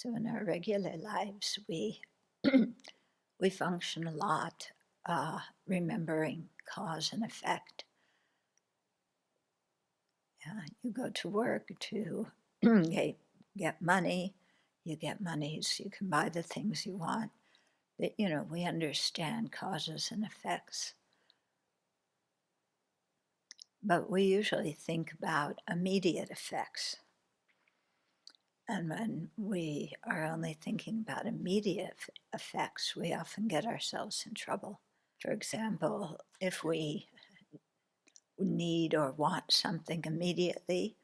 So in our regular lives, we we function a lot remembering cause and effect. You go to work to get money. You get money so you can buy the things you want. That we understand causes and effects, but we usually think about immediate effects. And when we are only thinking about immediate effects, we often get ourselves in trouble. For example, if we need or want something immediately,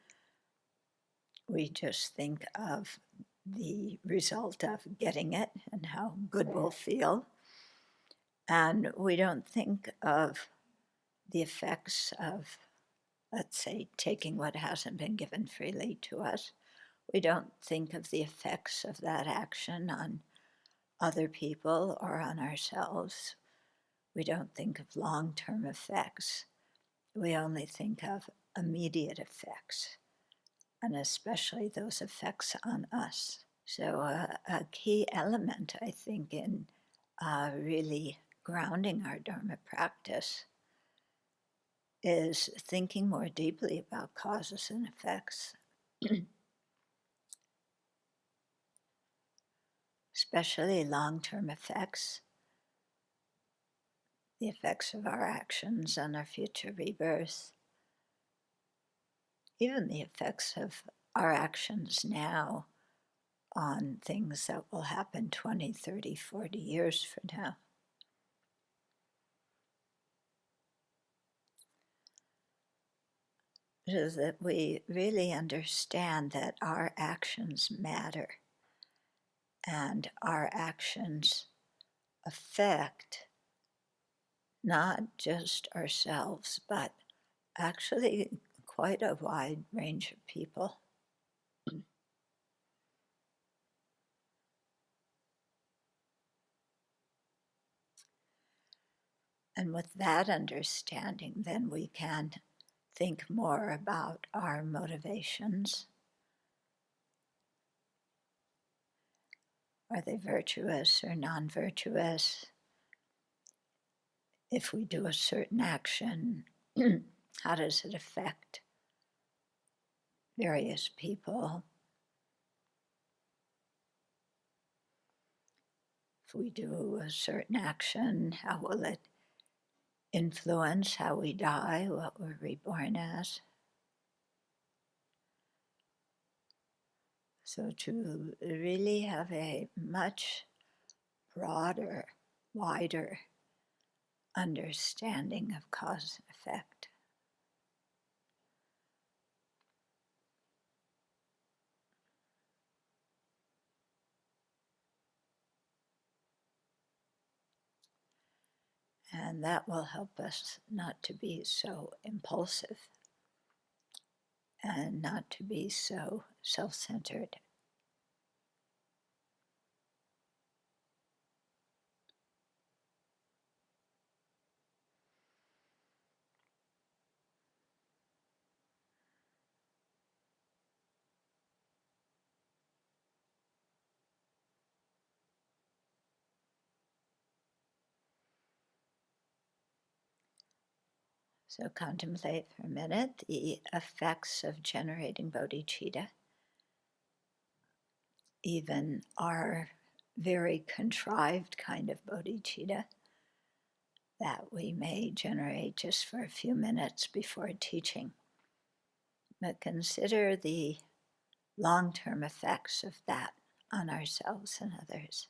we just think of the result of getting it and how good we'll feel. And we don't think of the effects of, let's say, taking what hasn't been given freely to us. We don't think of the effects of that action on other people or on ourselves. We don't think of long-term effects. We only think of immediate effects, and especially those effects on us. So a key element, I think, in really grounding our Dharma practice is thinking more deeply about causes and effects, especially long-term effects, the effects of our actions on our future rebirth, even the effects of our actions now on things that will happen 20, 30, 40 years from now. So that we really understand that our actions matter and our actions affect not just ourselves, but actually quite a wide range of people. And with that understanding, then we can think more about our motivations. Are they virtuous or non-virtuous? If we do a certain action, how does it affect various people? If we do a certain action, how will it influence how we die, what we're reborn as? So to really have a much broader, wider understanding of cause and effect. And that will help us not to be so impulsive and not to be so self-centered. So contemplate for a minute the effects of generating bodhicitta, even our very contrived kind of bodhicitta that we may generate just for a few minutes before teaching. But consider the long-term effects of that on ourselves and others.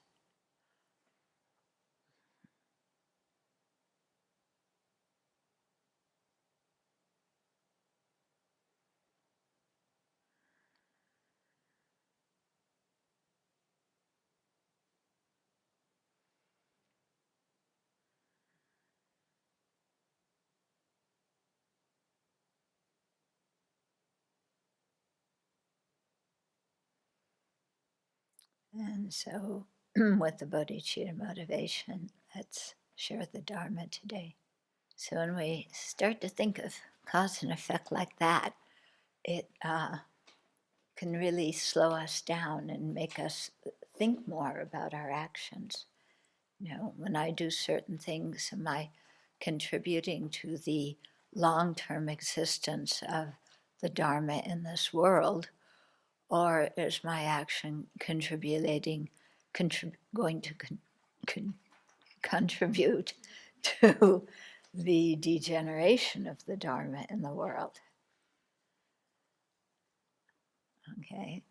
And so with the bodhicitta motivation, let's share the Dharma today. So when we start to think of cause and effect like that, it can really slow us down and make us think more about our actions. When I do certain things, am I contributing to the long-term existence of the Dharma in this world, or is my action going to contribute to the degeneration of the Dharma in the world? Okay,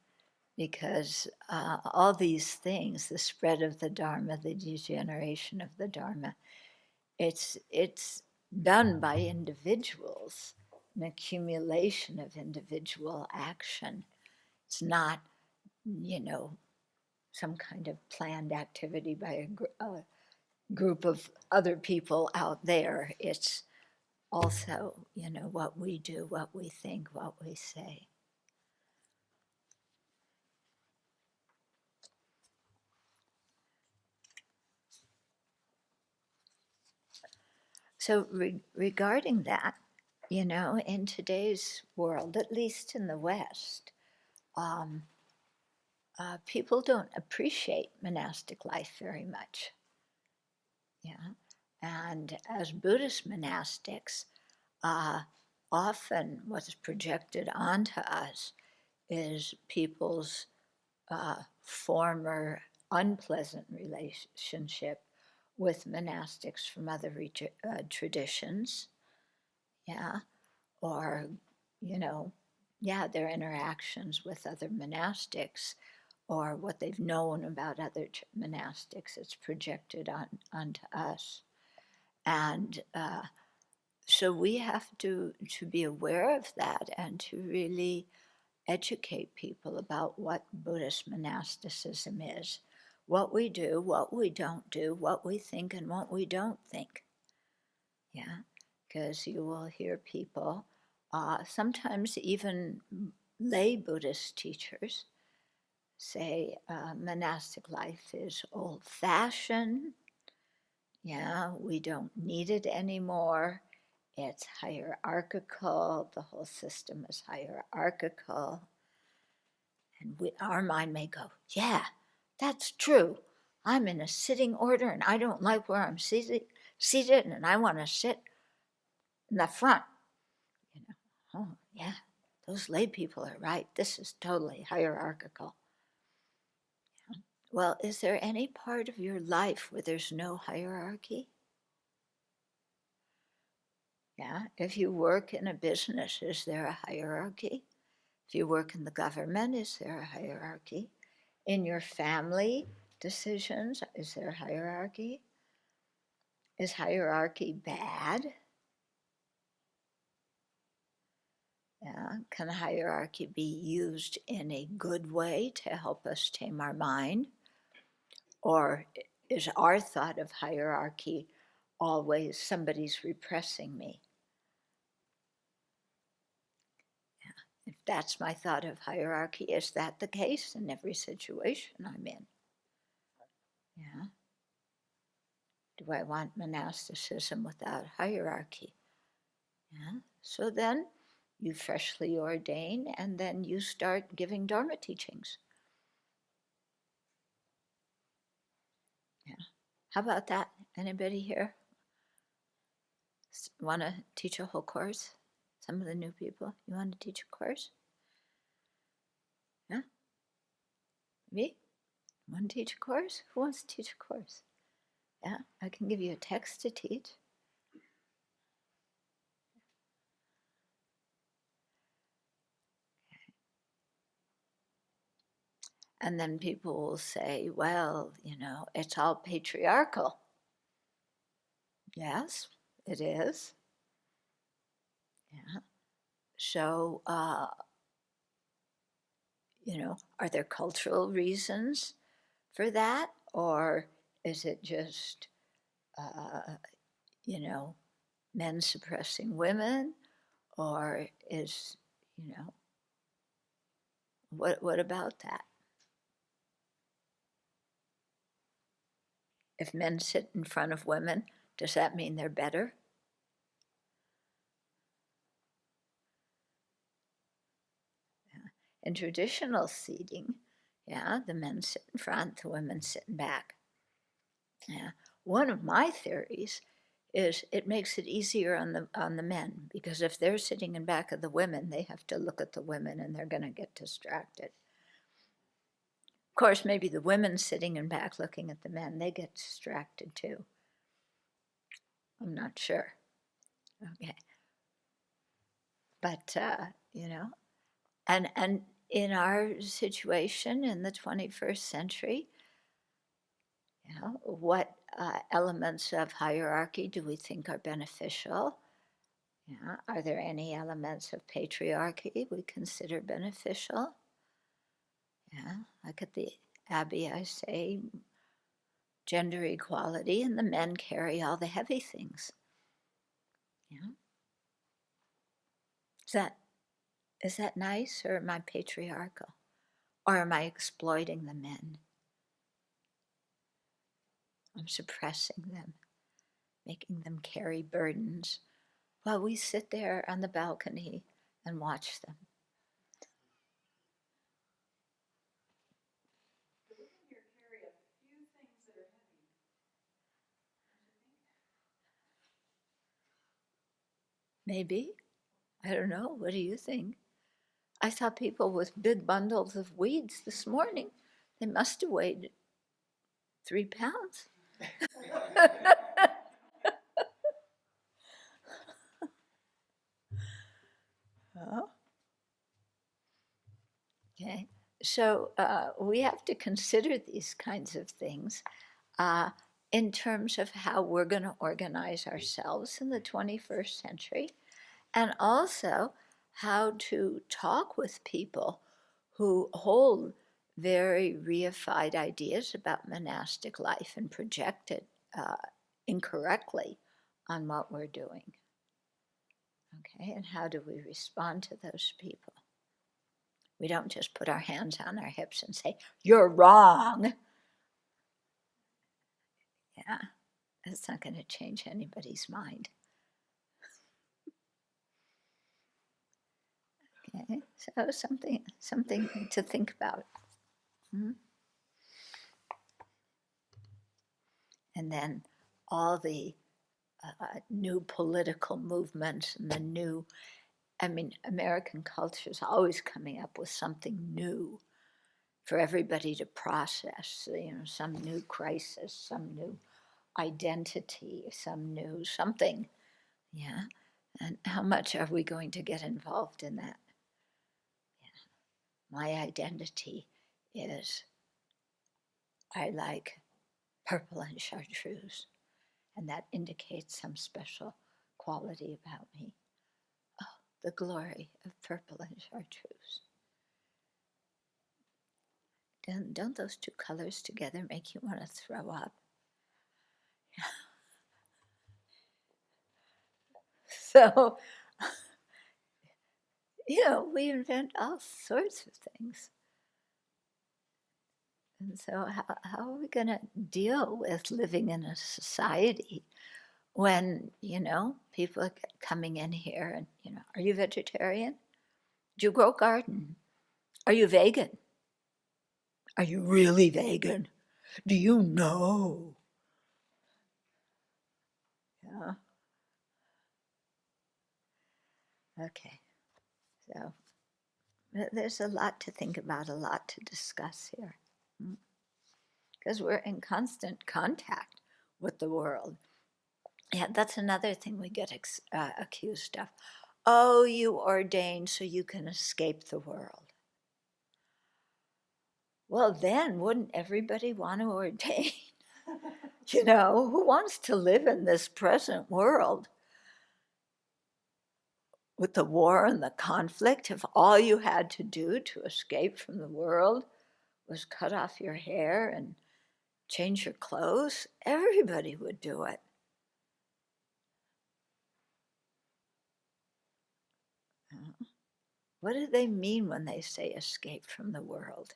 because all these things, the spread of the Dharma, the degeneration of the Dharma, it's done by individuals, an accumulation of individual action. It's not, some kind of planned activity by a group of other people out there. It's also, what we do, what we think, what we say. So regarding that, in today's world, at least in the West, people don't appreciate monastic life very much. Yeah, and as Buddhist monastics, often what's projected onto us is people's former unpleasant relationship with monastics from other traditions, yeah, or, their interactions with other monastics, or what they've known about other monastics. It's projected onto us. And so we have to be aware of that and to really educate people about what Buddhist monasticism is, what we do, what we don't do, what we think and what we don't think. Yeah, because you will hear people, sometimes even lay Buddhist teachers, say monastic life is old-fashioned. Yeah, we don't need it anymore. It's hierarchical. The whole system is hierarchical. And our mind may go, yeah, that's true. I'm in a sitting order and I don't like where I'm seated and I want to sit in the front. Oh, yeah, those lay people are right. This is totally hierarchical. Well, is there any part of your life where there's no hierarchy? Yeah, if you work in a business, is there a hierarchy? If you work in the government, is there a hierarchy? In your family decisions, is there hierarchy? Is hierarchy bad? Yeah, can hierarchy be used in a good way to help us tame our mind? Or is our thought of hierarchy always somebody's repressing me? If that's my thought of hierarchy, is that the case in every situation I'm in? Yeah. Do I want monasticism without hierarchy? Yeah. So then you freshly ordain and then you start giving Dharma teachings. Yeah. How about that? Anybody here want to teach a whole course? Some of the new people, you want to teach a course? Yeah? Me? Want to teach a course? Who wants to teach a course? Yeah, I can give you a text to teach. And then people will say, well, it's all patriarchal. Yes, it is. Yeah. So, are there cultural reasons for that? Or is it just, men suppressing women? Or is, what about that? If men sit in front of women, does that mean they're better? Yeah. in traditional seating, yeah, the men sit in front, the women sit in back. Yeah. One of my theories is it makes it easier on the men, because if they're sitting in back of the women, they have to look at the women and they're going to get distracted. Of course, maybe the women sitting in back looking at the men, they get distracted too. I'm not sure. Okay. But, and in our situation in the 21st century, what elements of hierarchy do we think are beneficial? Yeah. Are there any elements of patriarchy we consider beneficial? Yeah. Like at the Abbey, I say gender equality, and the men carry all the heavy things. Yeah. Is that nice, or am I patriarchal? Or am I exploiting the men? I'm suppressing them, making them carry burdens while we sit there on the balcony and watch them. Maybe. I don't know. What do you think? I saw people with big bundles of weeds this morning. They must have weighed 3 pounds. Oh. Okay. So we have to consider these kinds of things in terms of how we're going to organize ourselves in the 21st century, and also how to talk with people who hold very reified ideas about monastic life and project it incorrectly on what we're doing. Okay, and how do we respond to those people? We don't just put our hands on our hips and say, "You're wrong." Yeah, that's not going to change anybody's mind. Okay, so something to think about. Mm-hmm. And then all the new political movements and the new, American culture is always coming up with something new for everybody to process, some new crisis, some new identity, some new something, yeah? And how much are we going to get involved in that? Yeah. My identity is I like purple and chartreuse, and that indicates some special quality about me. Oh, the glory of purple and chartreuse. Don't those two colors together make you want to throw up? So, we invent all sorts of things. And so how are we going to deal with living in a society when, people are coming in here and, are you vegetarian? Do you grow a garden? Are you vegan? Are you really vegan? Do you know? Yeah. Okay. So there's a lot to think about, a lot to discuss here. Because we're in constant contact with the world. Yeah, that's another thing we get accused of. Oh, you ordain so you can escape the world. Well, then wouldn't everybody want to ordain? Who wants to live in this present world with the war and the conflict? If all you had to do to escape from the world was cut off your hair and change your clothes, everybody would do it. What do they mean when they say escape from the world?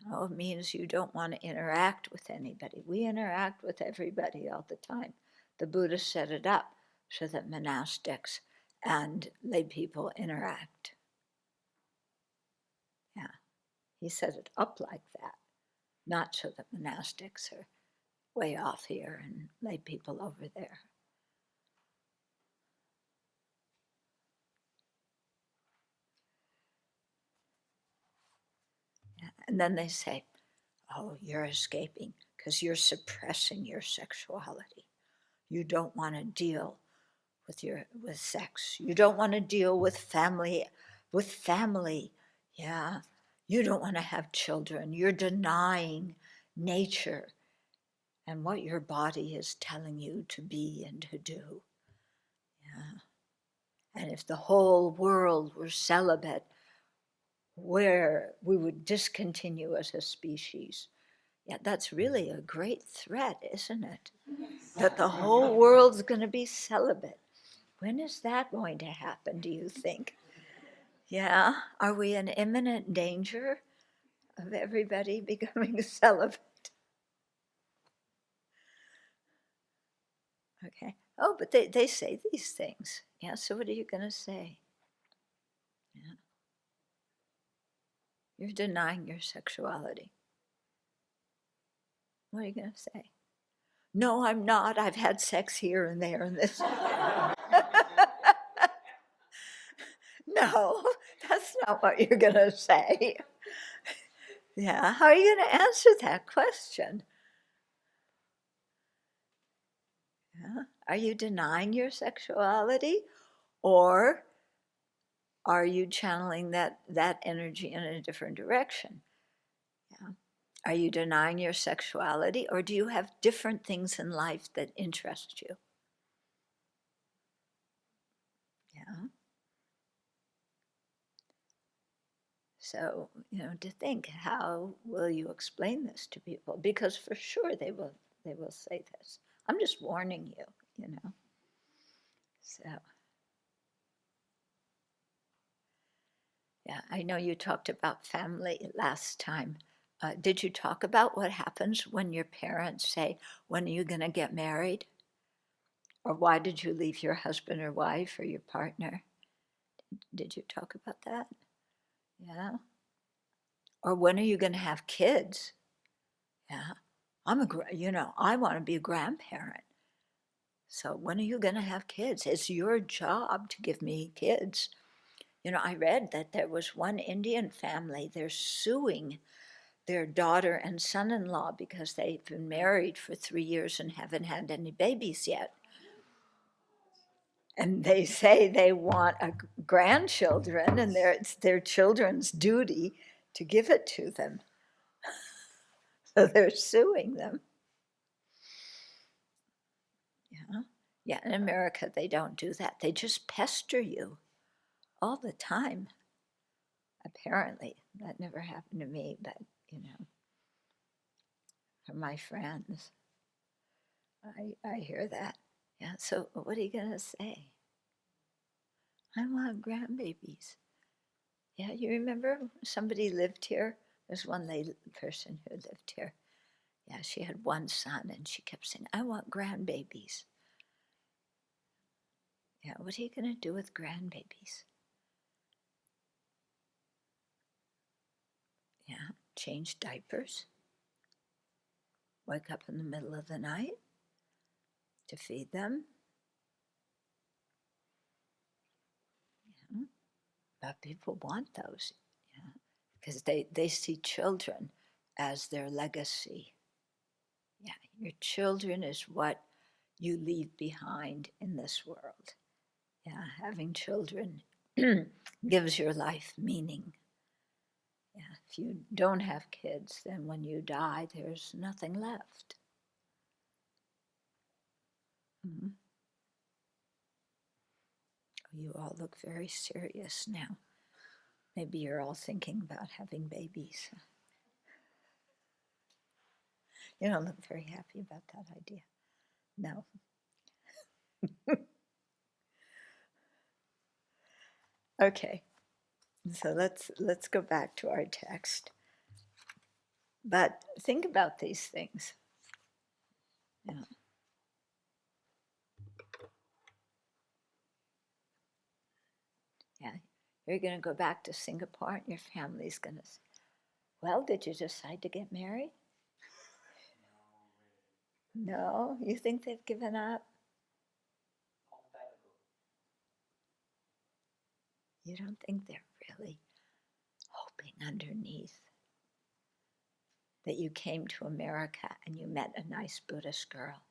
It means you don't want to interact with anybody. We interact with everybody all the time. The Buddha set it up so that monastics and lay people interact. He set it up like that, not so that monastics are way off here and lay people over there. Yeah. And then they say, oh, you're escaping because you're suppressing your sexuality. You don't want to deal with sex. You don't want to deal with family. Yeah. You don't want to have children. You're denying nature and what your body is telling you to be and to do. Yeah. And if the whole world were celibate, where we would discontinue as a species. Yeah, that's really a great threat, isn't it? That the whole world's going to be celibate. When is that going to happen, do you think? Yeah, are we in imminent danger of everybody becoming celibate? Okay. Oh, but they say these things. Yeah, so what are you going to say? Yeah. You're denying your sexuality. What are you going to say? No, I'm not. I've had sex here and there and this. No, that's not what you're going to say. Yeah, how are you going to answer that question? Yeah. Are you denying your sexuality, or are you channeling that energy in a different direction? Yeah. Are you denying your sexuality, or do you have different things in life that interest you? Yeah. So, to think, how will you explain this to people? Because for sure they will say this. I'm just warning you, So, yeah, I know you talked about family last time. Did you talk about what happens when your parents say, when are you going to get married? Or why did you leave your husband or wife or your partner? Did you talk about that? Yeah. Or when are you going to have kids? Yeah. I want to be a grandparent. So when are you going to have kids? It's your job to give me kids. I read that there was one Indian family, they're suing their daughter and son-in-law because they've been married for 3 years and haven't had any babies yet. And they say they want grandchildren, and it's their children's duty to give it to them. So they're suing them. Yeah. Yeah, in America, they don't do that. They just pester you all the time. Apparently, that never happened to me, but, from my friends, I hear that. Yeah, so what are you going to say? I want grandbabies. Yeah, you remember somebody lived here? There's one person who lived here. Yeah, she had one son, and she kept saying, I want grandbabies. Yeah, what are you going to do with grandbabies? Yeah, change diapers, wake up in the middle of the night to feed them. Yeah. But people want those, because they see children as their legacy. Yeah, your children is what you leave behind in this world. Yeah, having children gives your life meaning. Yeah, if you don't have kids, then when you die, there's nothing left. Mm-hmm. You all look very serious now. Maybe you're all thinking about having babies. You don't look very happy about that idea. No. Okay. So let's go back to our text. But think about these things. Yeah. Yeah. You're going to go back to Singapore, and your family's going to say, Well, did you decide to get married? No? You think they've given up? You don't think they're really hoping underneath that you came to America and you met a nice Buddhist girl?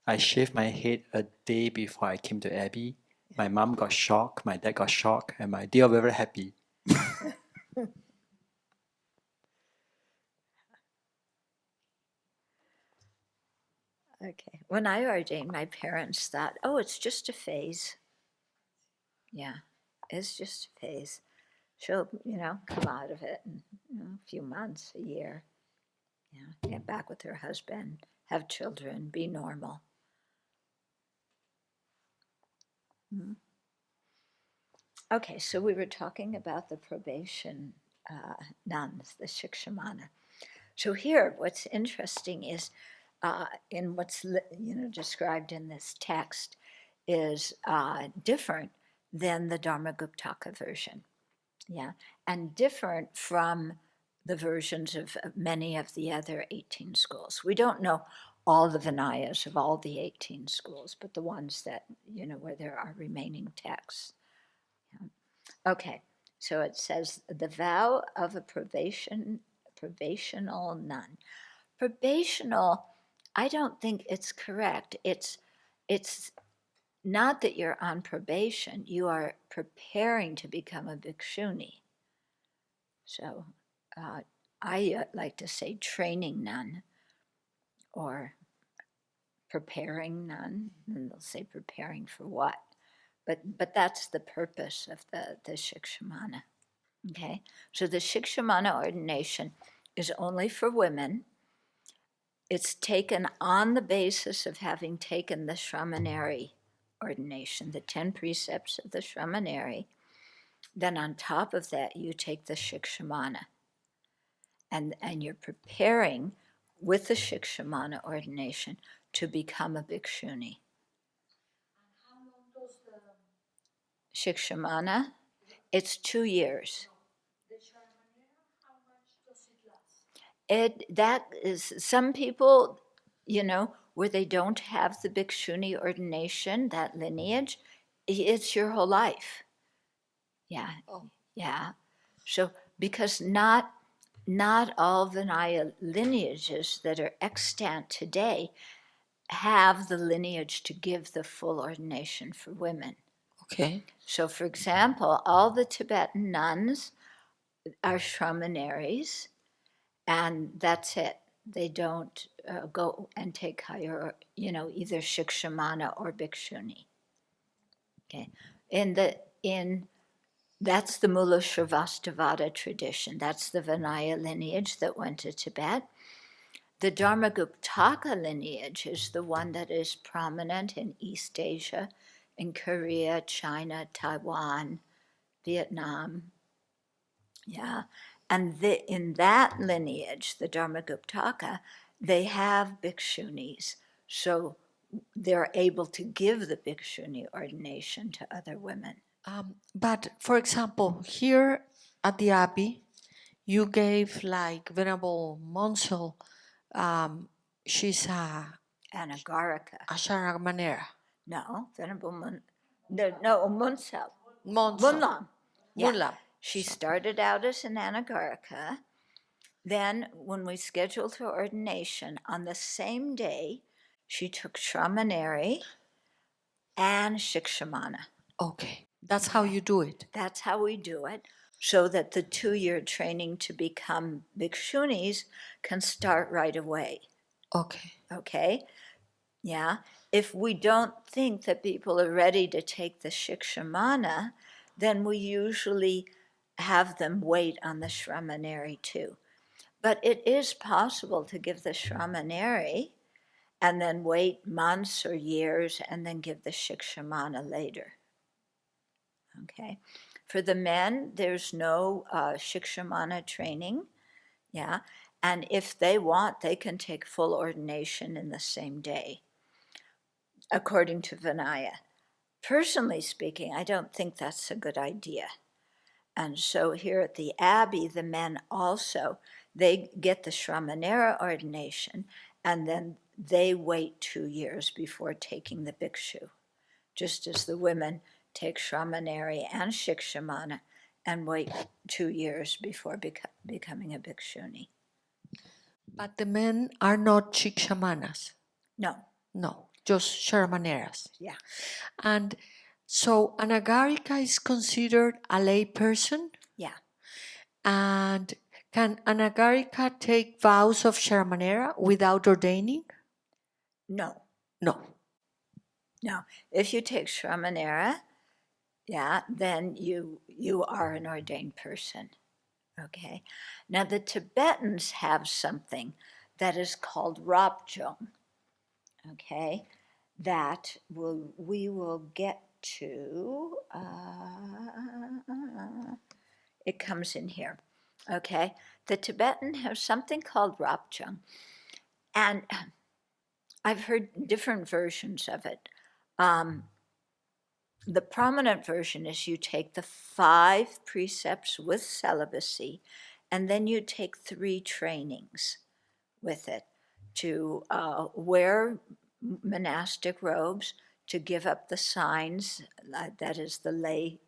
I shaved my head a day before I came to Abbey. My mom got shocked, my dad got shocked, and they were very happy. Okay. When I ordained, my parents thought, oh, it's just a phase. Yeah, it's just a phase. She'll, come out of it in a few months, a year. Yeah, get back with her husband, have children, be normal. Okay, so we were talking about the probation nuns, the shikshamana. So here, what's interesting is, in what's described in this text, is different than the Dharmaguptaka version, yeah, and different from the versions of many of the other 18 schools. We don't know all the Vinayas of all the 18 schools, but the ones that, where there are remaining texts. Yeah. Okay, so it says the vow of a probational nun. Probational, I don't think it's correct. It's not that you're on probation, you are preparing to become a bhikshuni. So I like to say training nun or preparing nun, and they'll say preparing for what? But that's the purpose of the shikshamana. Okay, so the shikshamana ordination is only for women. It's taken on the basis of having taken the Shramaneri ordination, the 10 precepts of the Shramaneri. Then on top of that, you take the shikshamana. And you're preparing with the shikshamana ordination to become a bhikshuni. How long does the shikshamana? It's 2 years. The Shramanera, how much does it last? That is, some people, where they don't have the bhikshuni ordination, that lineage, it's your whole life. Yeah, yeah. So, because not all Vinaya lineages that are extant today have the lineage to give the full ordination for women. Okay. So, for example, all the Tibetan nuns are Shramaneris, and that's it. They don't go and take higher, either Shikshamana or Bhikshuni. Okay, that's the Mula Sravastivada tradition. That's the Vinaya lineage that went to Tibet. The Dharmaguptaka lineage is the one that is prominent in East Asia, in Korea, China, Taiwan, Vietnam. Yeah. And in that lineage, the Dharmaguptaka, they have bhikshunis. So they're able to give the bhikshuni ordination to other women. But for example, here at the Abbey, you gave like Venerable Monsel, she's Anagarika. a Sharamanera. No, Venerable Munsel. Monsel. Yeah. Munlam. She started out as an Anagarika. Then, when we scheduled her ordination, on the same day, she took Shramaneri and Shikshamana. Okay, that's how you do it. That's how we do it, so that the 2-year training to become bhikshunis can start right away. Okay. Okay? Yeah. If we don't think that people are ready to take the Shikshamana, then we usually have them wait on the Shramaneri too. But it is possible to give the Shramaneri and then wait months or years and then give the Shikshamana later. Okay. For the men, there's no Shikshamana training. Yeah. And if they want, they can take full ordination in the same day, according to Vinaya. Personally speaking, I don't think that's a good idea. And so here at the Abbey, the men also, they get the Shramanera ordination, and then they wait 2 years before taking the bhikshu, just as the women take Shramaneri and Shikshamana and wait 2 years before becoming a bhikshuni. But the men are not Shikshamanas. No, No, just Sharmaneras. yeah. And so an agarika is considered a lay person? Yeah. And can an agarika take vows of Sharmanera without ordaining? No, No. no. If you take Shramanera, yeah, then you are an ordained person. Okay. Now the Tibetans have something that is called Rapjung. Okay, that we will get to. It comes in here. Okay, the Tibetan have something called Rapjung, and I've heard different versions of it. The prominent version is you take the 5 precepts with celibacy, and then you take 3 trainings with it to wear monastic robes, to give up the signs, that is the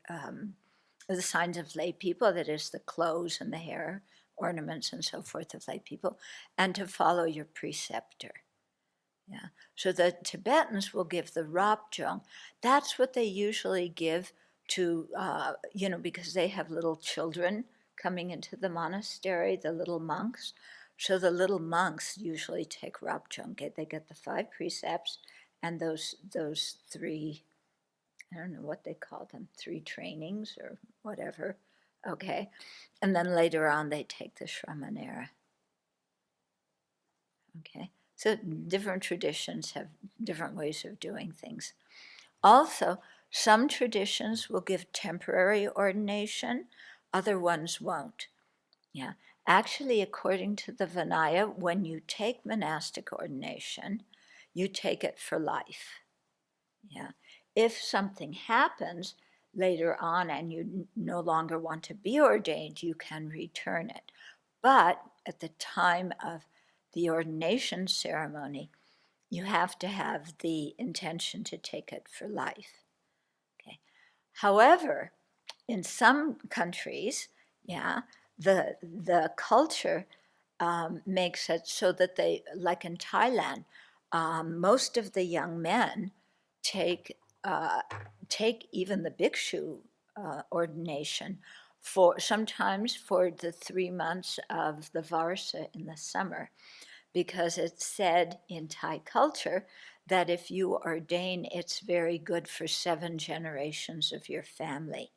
signs of lay people, that is the clothes and the hair, ornaments and so forth of lay people, and to follow your preceptor. Yeah. So the Tibetans will give the Rapjung. That's what they usually give to, because they have little children coming into the monastery, the little monks. So the little monks usually take Rapjung. They get the 5 precepts and those 3, I don't know what they call them, 3 trainings or whatever. Okay. And then later on they take the Shramanera. Okay. So different traditions have different ways of doing things. Also, some traditions will give temporary ordination, other ones won't. Yeah. Actually, according to the Vinaya, when you take monastic ordination, you take it for life. Yeah. If something happens later on and you no longer want to be ordained, you can return it. But at the time of the ordination ceremony, you have to have the intention to take it for life. Okay. However, in some countries, yeah, the culture makes it so that they, like in Thailand, most of the young men take even the bhikshu ordination sometimes for the 3 months of the Varsa in the summer, because it's said in Thai culture that if you ordain, it's very good for 7 generations of your family.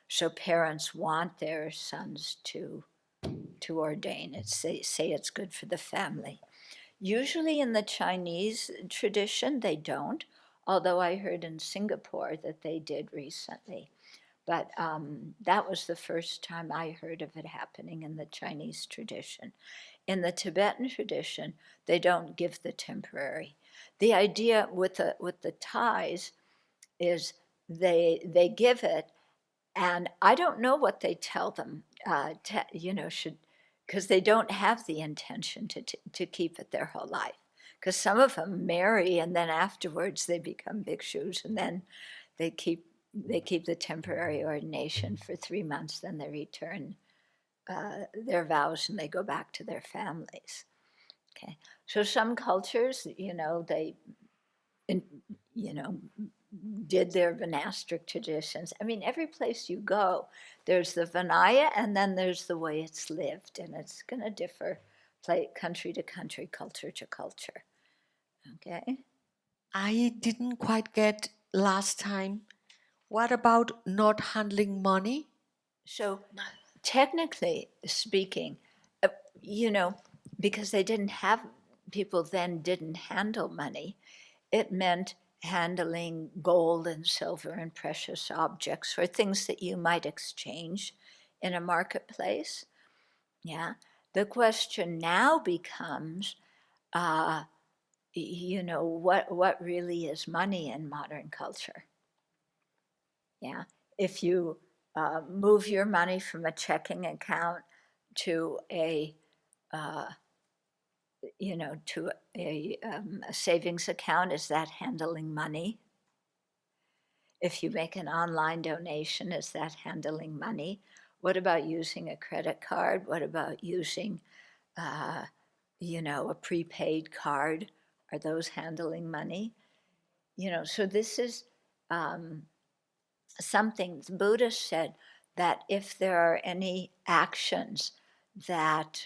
So parents want their sons to ordain. Say it's good for the family. Usually in the Chinese tradition, they don't, although I heard in Singapore that they did recently. But that was the first time I heard of it happening in the Chinese tradition. In the Tibetan tradition, they don't give the temporary. The idea with the Thais is they give it, and I don't know what they tell them, because they don't have the intention to keep it their whole life. Because some of them marry, and then afterwards they become bhikshus, and then they keep the temporary ordination for 3 months, then they return their vows and they go back to their families. Okay, so some cultures, they, did their monastic traditions. I mean, every place you go, there's the Vinaya, and then there's the way it's lived, and it's going to differ country to country, culture to culture. Okay. I didn't quite get last time. What about not handling money? So, technically speaking, because people then didn't handle money, it meant handling gold and silver and precious objects, or things that you might exchange in a marketplace. Yeah. The question now becomes, what really is money in modern culture? Yeah. If you move your money from a checking account to a to a savings account, is that handling money? If you make an online donation, is that handling money? What about using a credit card? What about using, a prepaid card? Are those handling money? So this is something the Buddha said, that if there are any actions that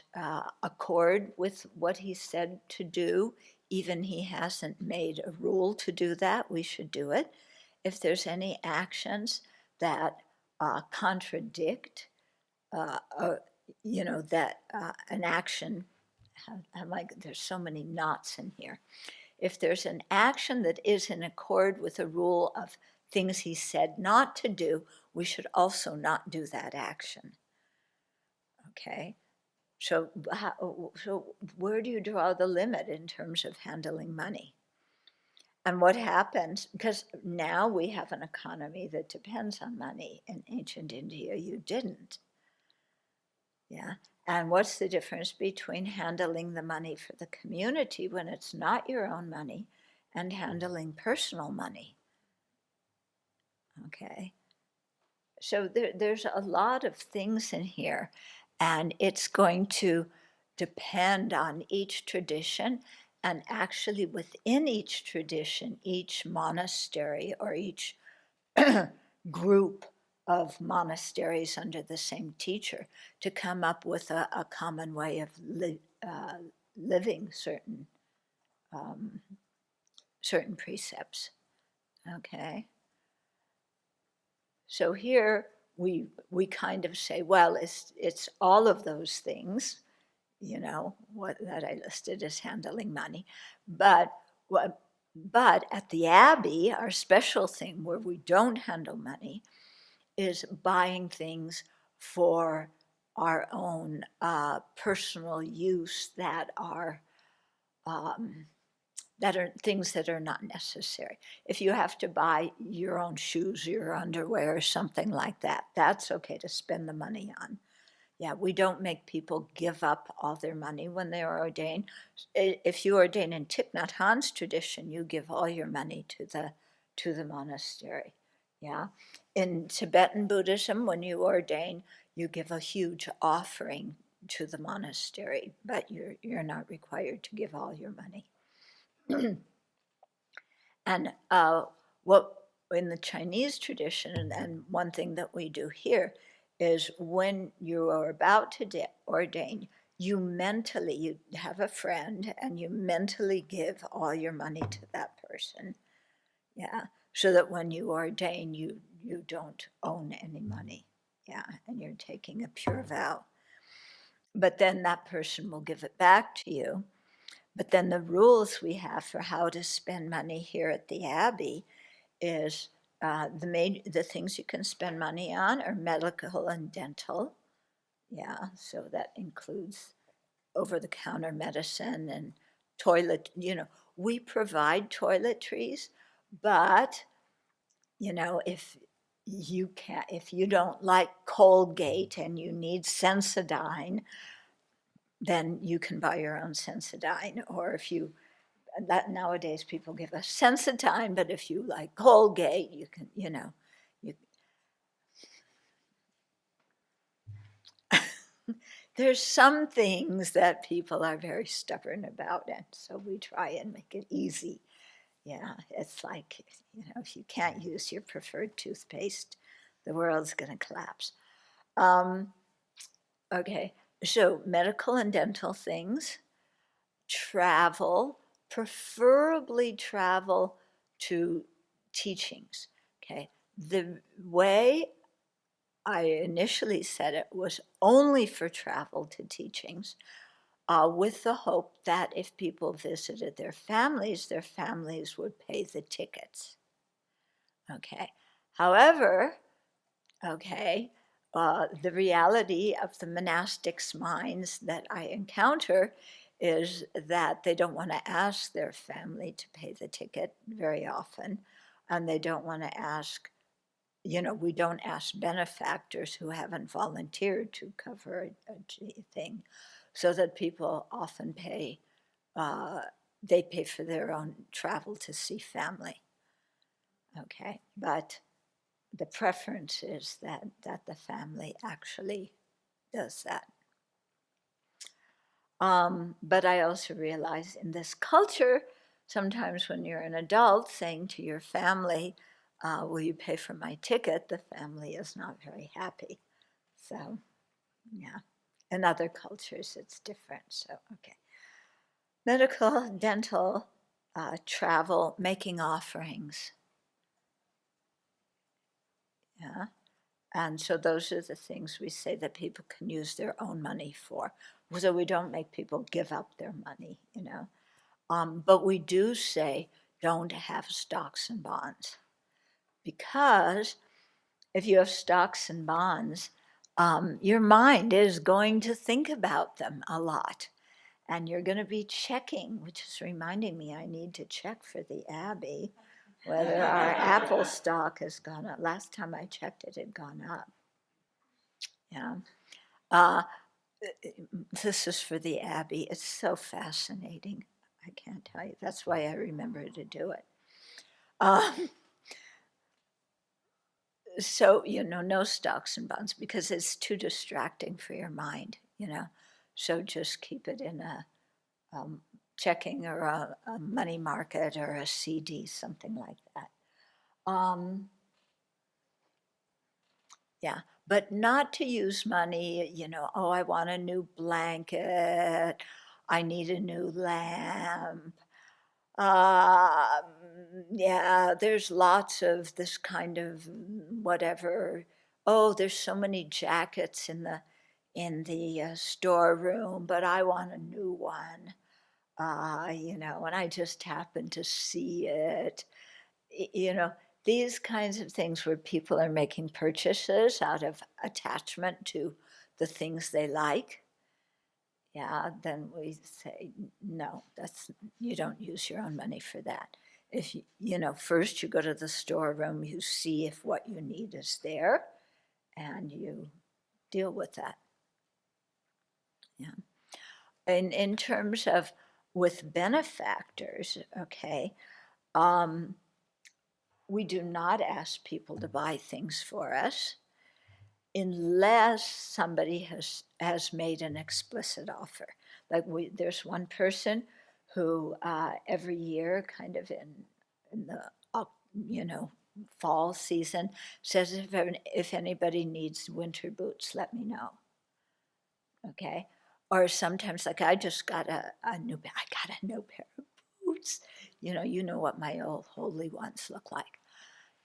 accord with what he said to do, even he hasn't made a rule to do that, we should do it. If there's any actions that contradict, that an action, there's so many knots in here. If there's an action that is in accord with a rule of things he said not to do, we should also not do that action. Okay? So where do you draw the limit in terms of handling money? And what happens, because now we have an economy that depends on money. In ancient India, you didn't. Yeah. And what's the difference between handling the money for the community when it's not your own money and handling personal money? Okay. So there's a lot of things in here, and it's going to depend on each tradition, and actually within each tradition, each monastery or each group of monasteries under the same teacher, to come up with a common way of living certain precepts. Okay. So here we kind of say, well, it's all of those things, what that I listed as handling money, but at the Abbey, our special thing where we don't handle money is buying things for our own personal use that are things that are not necessary. If you have to buy your own shoes, your underwear, or something like that, that's okay to spend the money on. Yeah, we don't make people give up all their money when they are ordained. If you ordain in Thich Nhat Hanh's tradition, you give all your money to the monastery. Yeah, in Tibetan Buddhism, when you ordain, you give a huge offering to the monastery, but you're not required to give all your money. And what in the Chinese tradition, and one thing that we do here, is when you are about to ordain, you have a friend and you mentally give all your money to that person. Yeah, so that when you ordain, you don't own any money. Yeah, and you're taking a pure vow. But then that person will give it back to you. But then the rules we have for how to spend money here at the Abbey is the things you can spend money on are medical and dental. Yeah, so that includes over-the-counter medicine and toilet. We provide toiletries, but if you don't like Colgate and you need Sensodyne, then you can buy your own Sensodyne. Or if you, that nowadays people give us Sensodyne, but if you like Colgate, you can, there's some things that people are very stubborn about, and so we try and make it easy. Yeah, it's like, if you can't use your preferred toothpaste, the world's going to collapse. Okay, so medical and dental things, travel, preferably travel to teachings. Okay, the way I initially said it was only for travel to teachings, with the hope that if people visited their families would pay the tickets. Okay, however, the reality of the monastics' minds that I encounter is that they don't want to ask their family to pay the ticket very often, and they don't want to ask, we don't ask benefactors who haven't volunteered to cover a thing, so that people often pay, they pay for their own travel to see family. Okay, but the preference is that the family actually does that. But I also realize in this culture, sometimes when you're an adult saying to your family, will you pay for my ticket? The family is not very happy. So, yeah. In other cultures, it's different. So, okay. Medical, dental, travel, making offerings. Yeah. And so those are the things we say that people can use their own money for. So we don't make people give up their money, But we do say don't have stocks and bonds, because if you have stocks and bonds, your mind is going to think about them a lot. And you're going to be checking, which is reminding me I need to check for the Abbey whether our Apple stock has gone up. Last time I checked, it had gone up. Yeah. This is for the Abbey. It's so fascinating. I can't tell you. That's why I remember to do it. So, no stocks and bonds, because it's too distracting for your mind, So just keep it in a checking or a money market or a CD, something like that. Yeah, but not to use money, oh, I want a new blanket, I need a new lamp. Yeah, there's lots of this kind of whatever. Oh, there's so many jackets in the storeroom, but I want a new one. And I just happened to see it. These kinds of things where people are making purchases out of attachment to the things they like. Yeah, then we say, no, you don't use your own money for that. If first you go to the storeroom, you see if what you need is there, and you deal with that. Yeah. In terms of with benefactors, okay, we do not ask people to buy things for us unless somebody has made an explicit offer. Like there's one person who every year, kind of in the fall season, says if anybody needs winter boots, let me know. Okay, or sometimes like I just got a new pair of boots. You know what my old holy ones look like.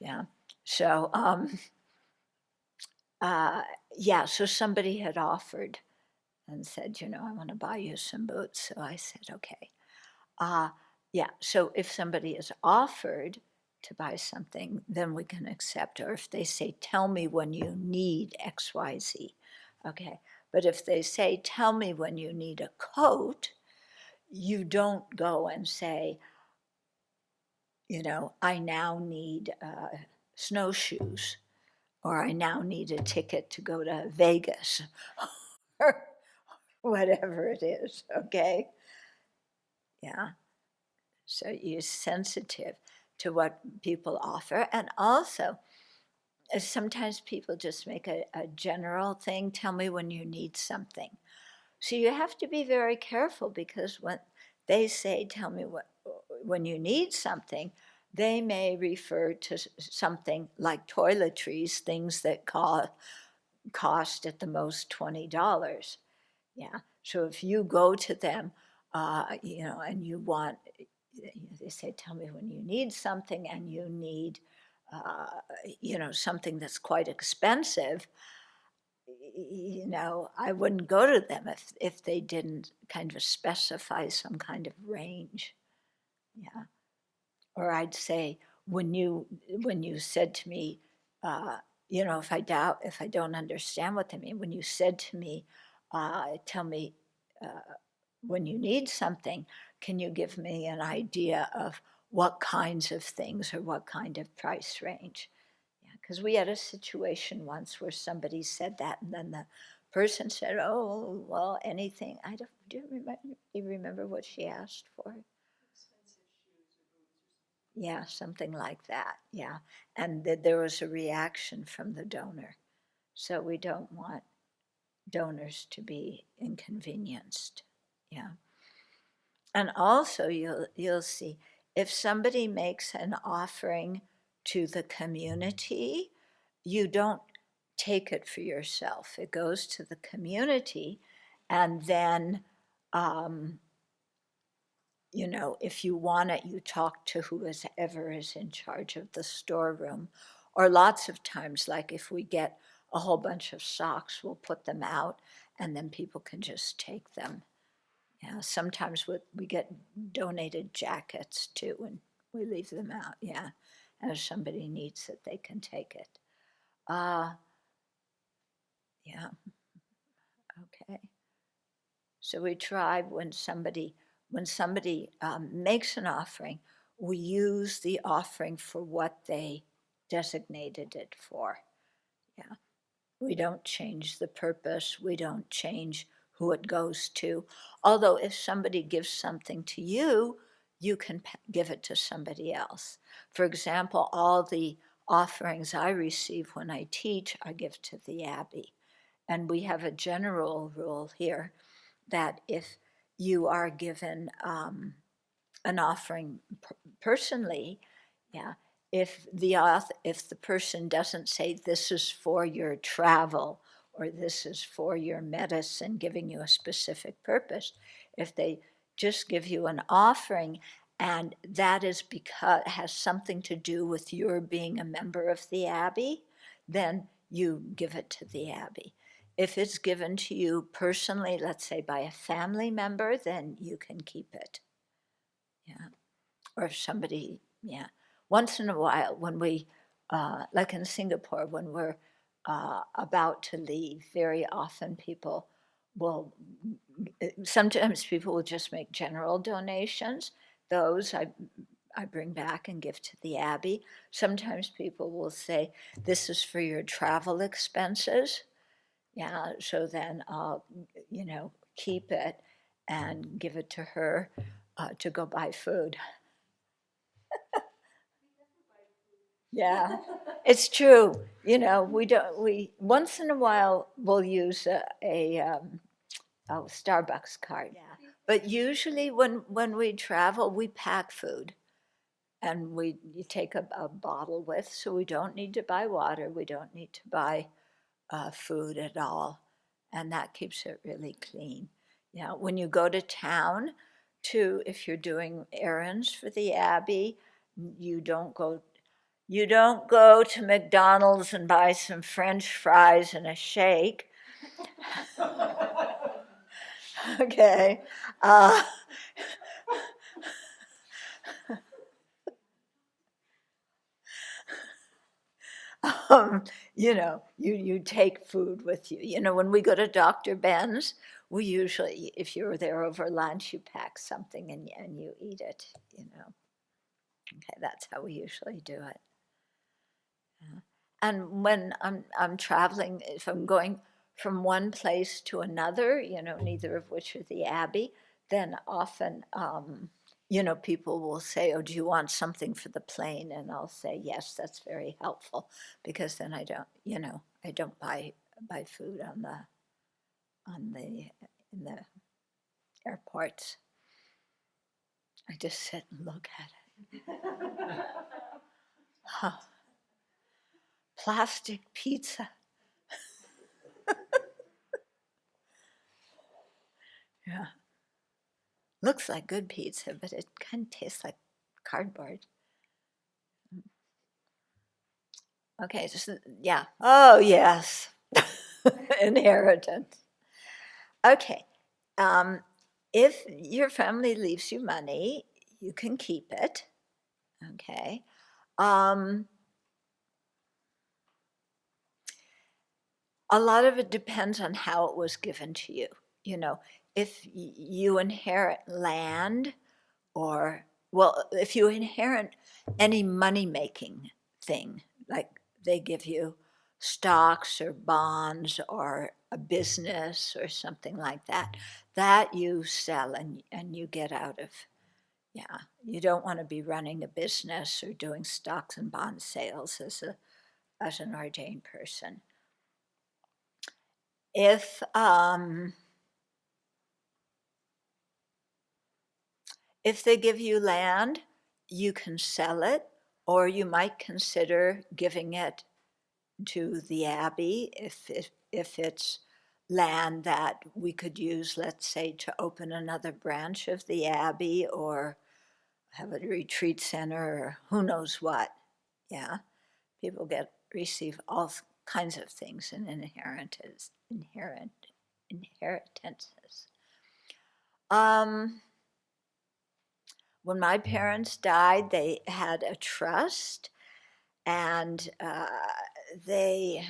Yeah, so yeah, so somebody had offered and said, I want to buy you some boots. So I said, okay. Yeah, so if somebody is offered to buy something, then we can accept. Or if they say, tell me when you need X, Y, Z. Okay, but if they say, tell me when you need a coat, you don't go and say, I now need snowshoes, or I now need a ticket to go to Vegas, or whatever it is, okay? Yeah. So you're sensitive to what people offer. And also, sometimes people just make a general thing, tell me when you need something. So you have to be very careful, because when they say, tell me when you need something, they may refer to something like toiletries, things that cost at the most $20. Yeah. So if you go to them, and you want, they say, tell me when you need something, and you need, something that's quite expensive, I wouldn't go to them if they didn't kind of specify some kind of range. Yeah. Or I'd say, when you said to me, if I don't understand what they mean, when you said to me, tell me when you need something, can you give me an idea of what kinds of things or what kind of price range? Yeah, because we had a situation once where somebody said that, and then the person said, "Oh, well, anything." Do you remember what she asked for? Yeah, something like that. Yeah, and there was a reaction from the donor, so we don't want donors to be inconvenienced. Yeah, and also you'll see if somebody makes an offering to the community, you don't take it for yourself. It goes to the community, and then, if you want it, you talk to whoever is in charge of the storeroom. Or lots of times, like if we get a whole bunch of socks, we'll put them out, and then people can just take them. Yeah, sometimes we get donated jackets too, and we leave them out. Yeah, and if somebody needs it, they can take it. Yeah, okay. So we try when somebody makes an offering, we use the offering for what they designated it for. Yeah, we don't change the purpose. We don't change who it goes to. Although if somebody gives something to you, you can give it to somebody else. For example, all the offerings I receive when I teach, I give to the Abbey. And we have a general rule here that if you are given an offering personally, yeah, if the person doesn't say this is for your travel or this is for your medicine, giving you a specific purpose, if they just give you an offering and that is because has something to do with your being a member of the Abbey, then you give it to the Abbey. If it's given to you personally, let's say by a family member, then you can keep it. Yeah. Or if somebody, yeah. Once in a while, when we, like in Singapore, when we're about to leave, very often people will, sometimes people will just make general donations. Those I bring back and give to the Abbey. Sometimes people will say, this is for your travel expenses. Yeah, so then I'll, keep it and give it to her to go buy food. Yeah, it's true. We once in a while we'll use a Starbucks card. Yeah. But usually when we travel, we pack food and you take a bottle with, so we don't need to buy water. We don't need to buy food at all. And that keeps it really clean. Yeah, when you go to town, if you're doing errands for the Abbey, you don't go to McDonald's and buy some French fries and a shake. Okay. You take food with you. When we go to Dr. Ben's, we usually, if you're there over lunch, you pack something and you eat it. Okay, that's how we usually do it. Yeah. And when I'm traveling, if I'm going from one place to another, neither of which are the Abbey, then often, people will say, "Oh, do you want something for the plane?" And I'll say, "Yes, that's very helpful," because then I don't buy food in the airports. I just sit and look at it. Huh. Plastic pizza. Yeah. Looks like good pizza, but it kind of tastes like cardboard. Okay, yeah. Oh, yes. Inheritance. Okay. If your family leaves you money, you can keep it. Okay. A lot of it depends on how it was given to you. If you inherit land if you inherit any money-making thing, like they give you stocks or bonds or a business or something like that, that you sell and you get out of. Yeah, you don't want to be running a business or doing stocks and bond sales as an ordained person. If they give you land, you can sell it, or you might consider giving it to the Abbey if it's land that we could use, let's say, to open another branch of the Abbey or have a retreat center or who knows what. Yeah, people receive all kinds of things in inheritances. When my parents died, they had a trust, and they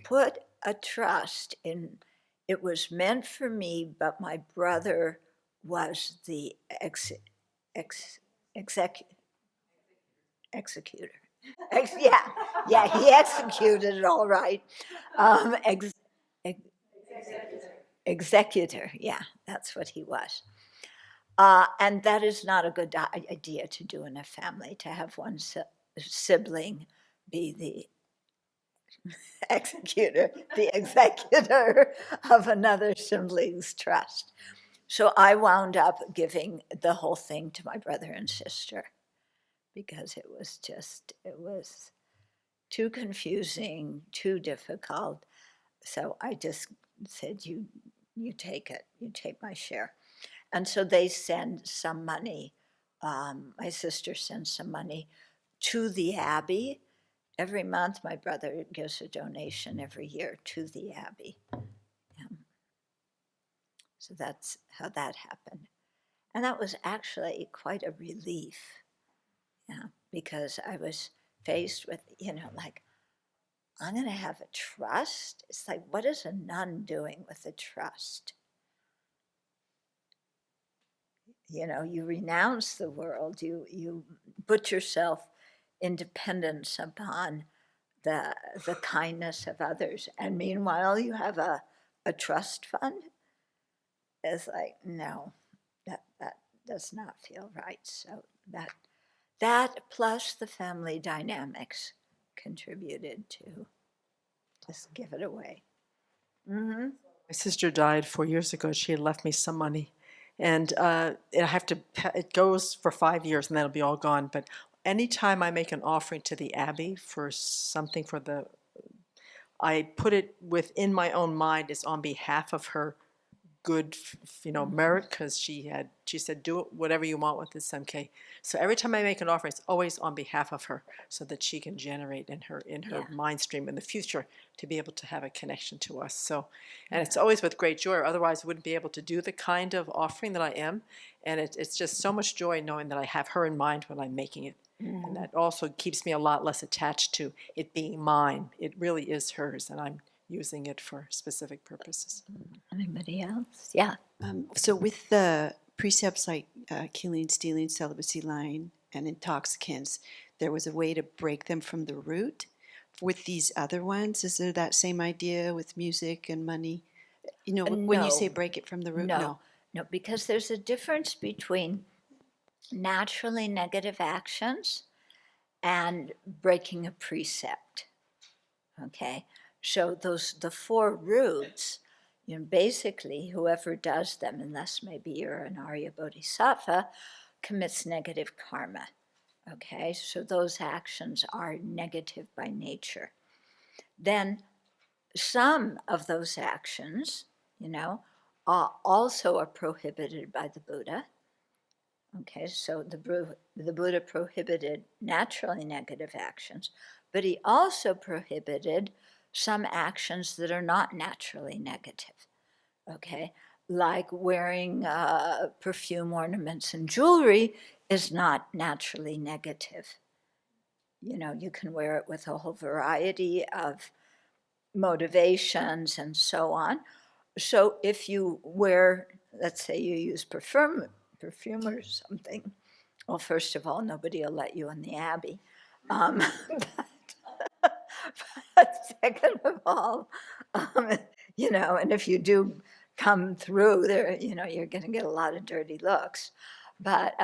put a trust in. It was meant for me, but my brother was the executor. He executed it all right. Executor, yeah, that's what he was. And that is not a good idea to do in a family, to have one sibling be the executor, the executor of another sibling's trust. So I wound up giving the whole thing to my brother and sister because it was too confusing, too difficult. So I just said, you take it, you take my share. And so they send some money. My sister sends some money to the Abbey. Every month, my brother gives a donation every year to the Abbey. So that's how that happened. And that was actually quite a relief, because I was faced with, like, I'm going to have a trust. It's like, what is a nun doing with a trust? You renounce the world, you put yourself in dependence upon the kindness of others, and meanwhile you have a trust fund. It's like, no, that does not feel right. So that plus the family dynamics contributed to just give it away. Mm-hmm. My sister died 4 years ago. She had left me some money, and it goes for 5 years, and that'll be all gone. But anytime I make an offering to the Abbey for something I put it within my own mind as on behalf of her good, merit, because she said, do whatever you want with this MK. So every time I make an offering, it's always on behalf of her, so that she can generate in her mind stream in the future to be able to have a connection to us. So, and it's always with great joy. Otherwise, I wouldn't be able to do the kind of offering that I am. And it's just so much joy knowing that I have her in mind when I'm making it. Mm-hmm. And that also keeps me a lot less attached to it being mine. It really is hers, and I'm using it for specific purposes. Anybody else? Yeah. So with the precepts like killing, stealing, celibacy, lying, and intoxicants, there was a way to break them from the root. With these other ones, is there that same idea with music and money? When you say break it from the root? No, because there's a difference between naturally negative actions and breaking a precept. Okay, so the four roots, basically whoever does them, unless maybe you're an Arya Bodhisattva, commits negative karma. Okay, so those actions are negative by nature. Then some of those actions, also are prohibited by the Buddha. Okay, so the Buddha prohibited naturally negative actions, but he also prohibited some actions that are not naturally negative. Okay, like wearing perfume, ornaments, and jewelry is not naturally negative. You can wear it with a whole variety of motivations and so on. So if you wear, let's say you use perfume or something, Well, first of all, nobody will let you in the Abbey. But second of all, and if you do come through there, you're going to get a lot of dirty looks. But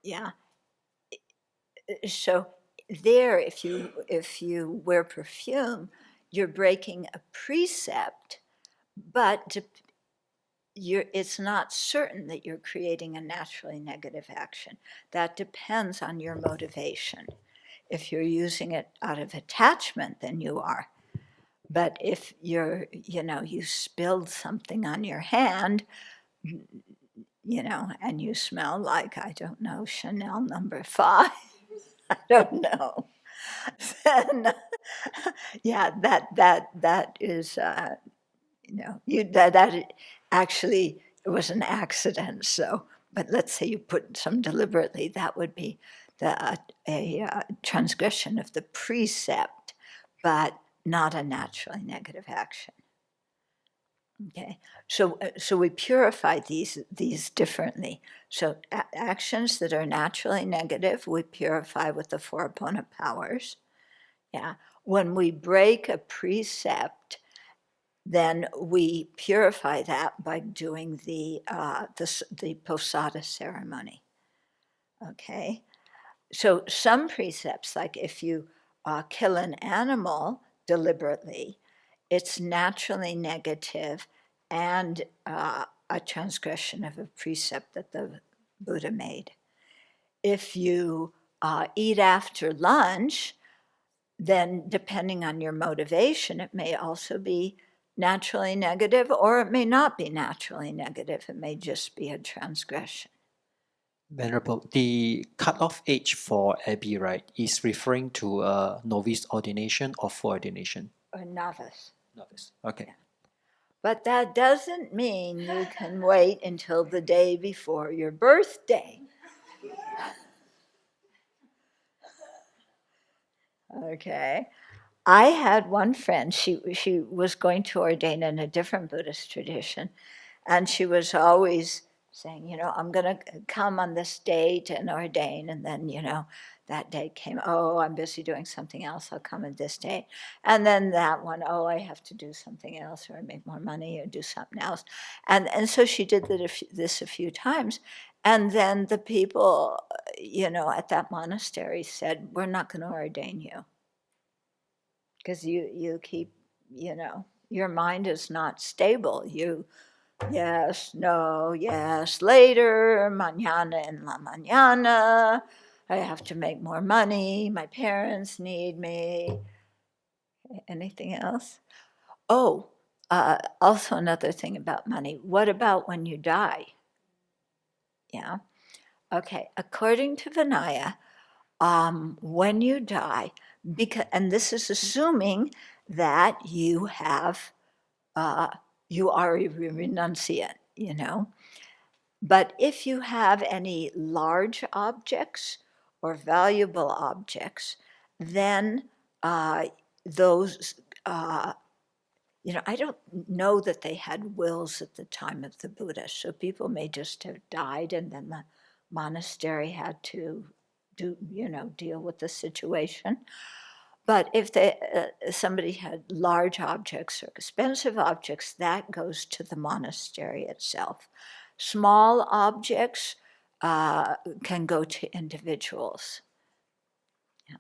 yeah, so there, if you wear perfume, you're breaking a precept, but it's not certain that you're creating a naturally negative action. That depends on your motivation. If you're using it out of attachment, then you are. But if you spilled something on your hand, and you smell like, I don't know, Chanel number 5, I don't know, then yeah, that is, that actually it was an accident. So, but let's say you put some deliberately, that would be a transgression of the precept, but not a naturally negative action. Okay, so we purify these differently. So actions that are naturally negative, we purify with the 4 opponent powers. Yeah, when we break a precept, then we purify that by doing the posada ceremony. Okay, so some precepts, like if you kill an animal deliberately, it's naturally negative and a transgression of a precept that the Buddha made. If you eat after lunch, then depending on your motivation, it may also be naturally negative, or it may not be naturally negative. It may just be a transgression. Venerable, the cutoff age for Abbey, right, is referring to novice ordination or full ordination? Or novice. Novice. Okay. Yeah. But that doesn't mean you can wait until the day before your birthday. Okay. I had one friend, she was going to ordain in a different Buddhist tradition, and she was always saying, I'm going to come on this date and ordain, and then, that day came, oh, I'm busy doing something else, I'll come on this day. And then that one, oh, I have to do something else, or make more money, or do something else. And so she did this a few times. And then the people, at that monastery said, we're not going to ordain you. Because you keep, your mind is not stable. Yes, no, yes, later, mañana en la mañana, I have to make more money, my parents need me. Anything else? Oh, also another thing about money. What about when you die? Yeah. Okay, according to Vinaya, when you die, and this is assuming that you are a renunciant, But if you have any large objects or valuable objects, then those, I don't know that they had wills at the time of the Buddha, so people may just have died and then the monastery had to deal with the situation. But if somebody had large objects or expensive objects, that goes to the monastery itself. Small objects can go to individuals. Yeah.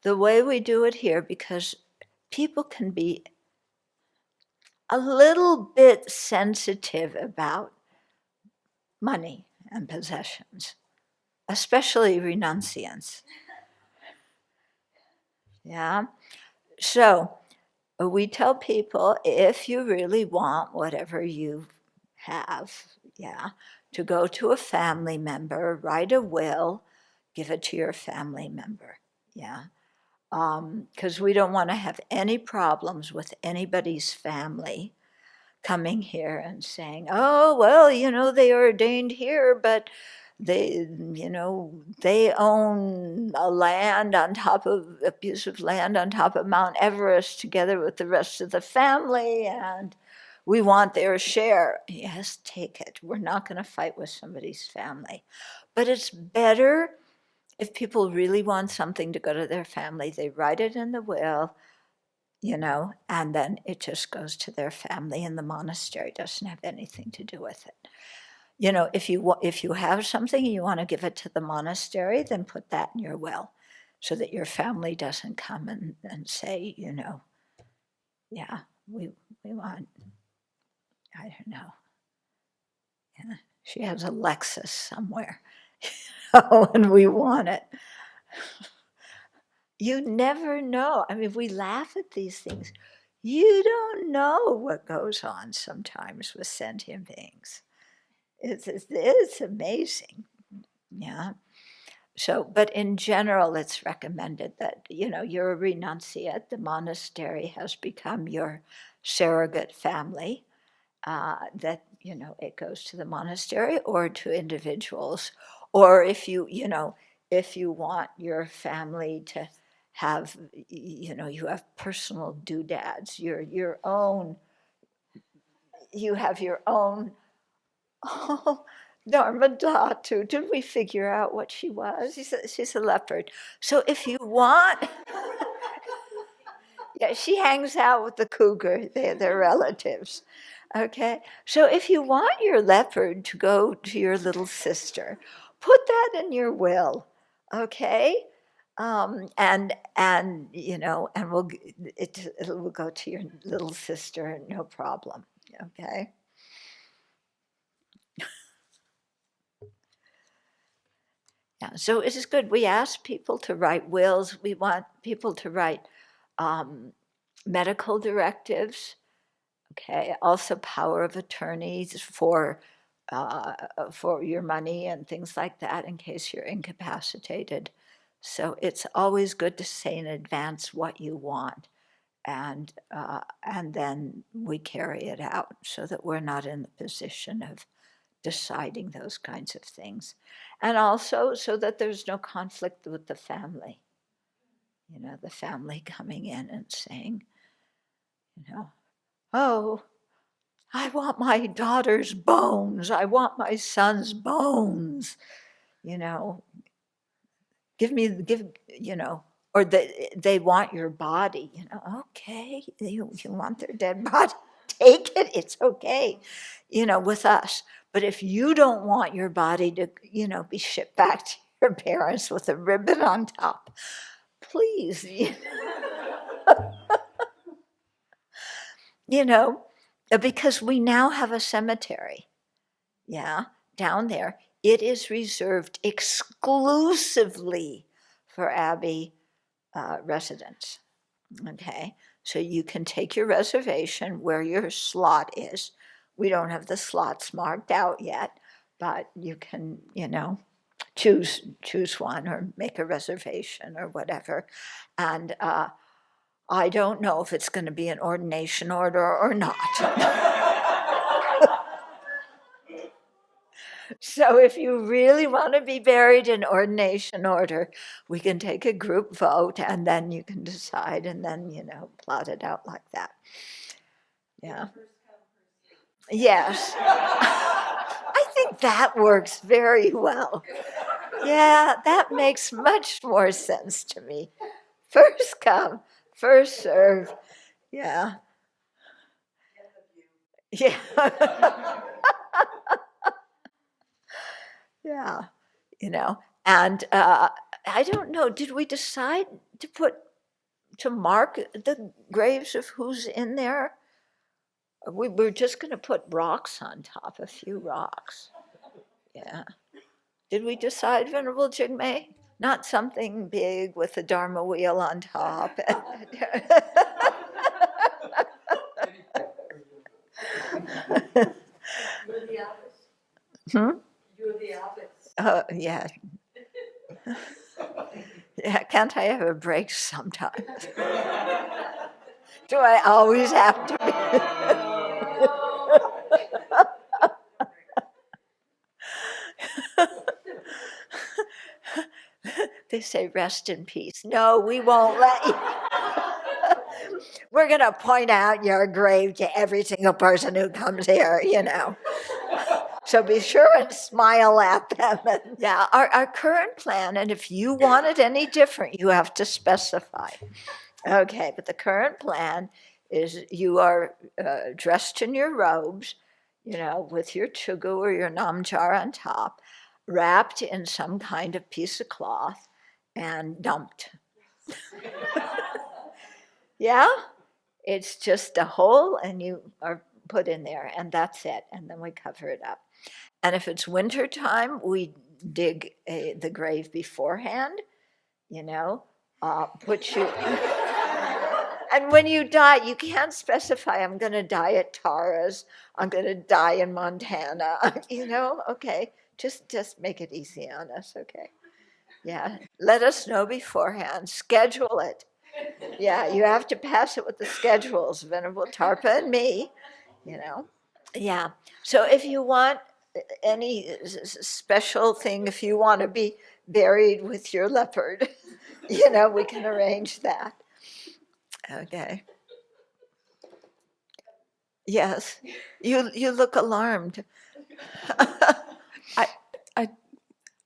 The way we do it here, because people can be a little bit sensitive about money and possessions, especially renunciants. Yeah. So we tell people, if you really want whatever you have, to go to a family member, write a will, give it to your family member. Because we don't want to have any problems with anybody's family coming here and saying, oh, well, they ordained here, but they own a piece of land on top of Mount Everest together with the rest of the family, and we want their share. Yes, take it. We're not going to fight with somebody's family. But it's better if people really want something to go to their family, they write it in the will, and then it just goes to their family, and the monastery doesn't have anything to do with it. If you have something and you want to give it to the monastery, then put that in your will so that your family doesn't come and say, yeah, we want, I don't know. Yeah, she has a Lexus somewhere, and we want it. You never know. I mean, we laugh at these things. You don't know what goes on sometimes with sentient beings. It's amazing. Yeah. So, but in general, it's recommended that, you're a renunciate. The monastery has become your surrogate family, that, it goes to the monastery or to individuals. Or if you want your family to have, you have personal doodads, you have your own. Oh, Dharmadhatu. Did we figure out what she was? She's a leopard. So if you want, yeah, she hangs out with the cougar. They're relatives. Okay. So if you want your leopard to go to your little sister, put that in your will. Okay. And it will go to your little sister, no problem. Okay. Yeah, so it is good. We ask people to write wills. We want people to write medical directives. Okay, also power of attorneys for your money and things like that in case you're incapacitated. So it's always good to say in advance what you want, and then we carry it out so that we're not in the position of deciding those kinds of things. And also so that there's no conflict with the family. The family coming in and saying, oh, I want my daughter's bones. I want my son's bones. Give, or they want your body. Okay, you want their dead body. Take it, it's okay, with us. But if you don't want your body to, be shipped back to your parents with a ribbon on top, please, because we now have a cemetery, down there. It is reserved exclusively for Abbey residents, okay? So you can take your reservation where your slot is. We don't have the slots marked out yet, but you can, choose one or make a reservation or whatever. And I don't know if it's going to be an ordination order or not. So if you really want to be buried in ordination order, we can take a group vote and then you can decide and then, plot it out like that. Yeah. Yes. I think that works very well. Yeah, that makes much more sense to me. First come, first serve. Yeah. Yeah. Yeah. And I don't know, did we decide to mark the graves of who's in there? We were just going to put rocks on top, a few rocks. Yeah. Did we decide, Venerable Jigme? Not something big with the Dharma wheel on top. Hmm? Yeah. Yeah, can't I have a break sometime? Do I always have to be? They say rest in peace. No, we won't let you. We're going to point out your grave to every single person who comes here, you know. So be sure and smile at them. Yeah, our current plan, and if you want it any different, you have to specify. Okay, but the current plan is you are dressed in your robes, you know, with your chugu or your namjar on top, wrapped in some kind of piece of cloth and dumped. Yeah, it's just a hole and you are put in there and that's it. And then we cover it up. And if it's winter time, we dig the grave beforehand, you know, put you. And when you die, you can't specify, I'm going to die at Tara's, I'm going to die in Montana, you know, okay, just make it easy on us, okay? Yeah, let us know beforehand, schedule it. Yeah, you have to pass it with the schedules, Venerable Tarpa and me, you know? Yeah, so if you want any special thing, if you want to be buried with your leopard, you know, we can arrange that. Okay. Yes, you look alarmed. I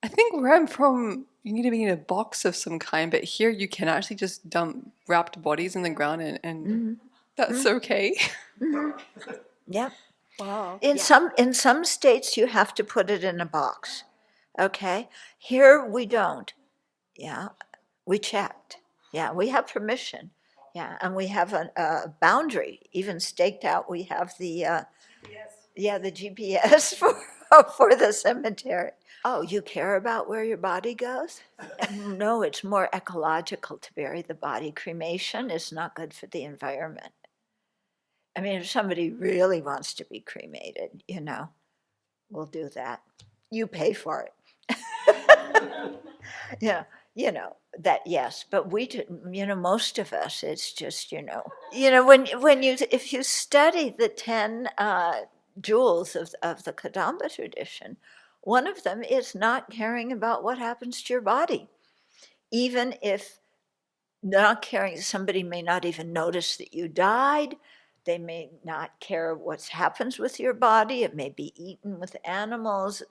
I think where I'm from, you need to be in a box of some kind, but here you can actually just dump wrapped bodies in the ground and that's okay. Yep. Wow. In some states you have to put it in a box. Okay. Here we don't. Yeah. We checked. Yeah, we have permission. Yeah, and we have a boundary even staked out. We have the the GPS for the cemetery. Oh, you care about where your body goes? No, it's more ecological to bury the body. Cremation is not good for the environment. I mean, if somebody really wants to be cremated, you know, we'll do that. You pay for it. Yeah, you know, that, yes, but we didn't, you know, most of us, it's just, you know, when you, if you study the 10 jewels of the Kadamba tradition, one of them is not caring about what happens to your body. Even if not caring, somebody may not even notice that you died. They may not care what happens with your body. It may be eaten with animals,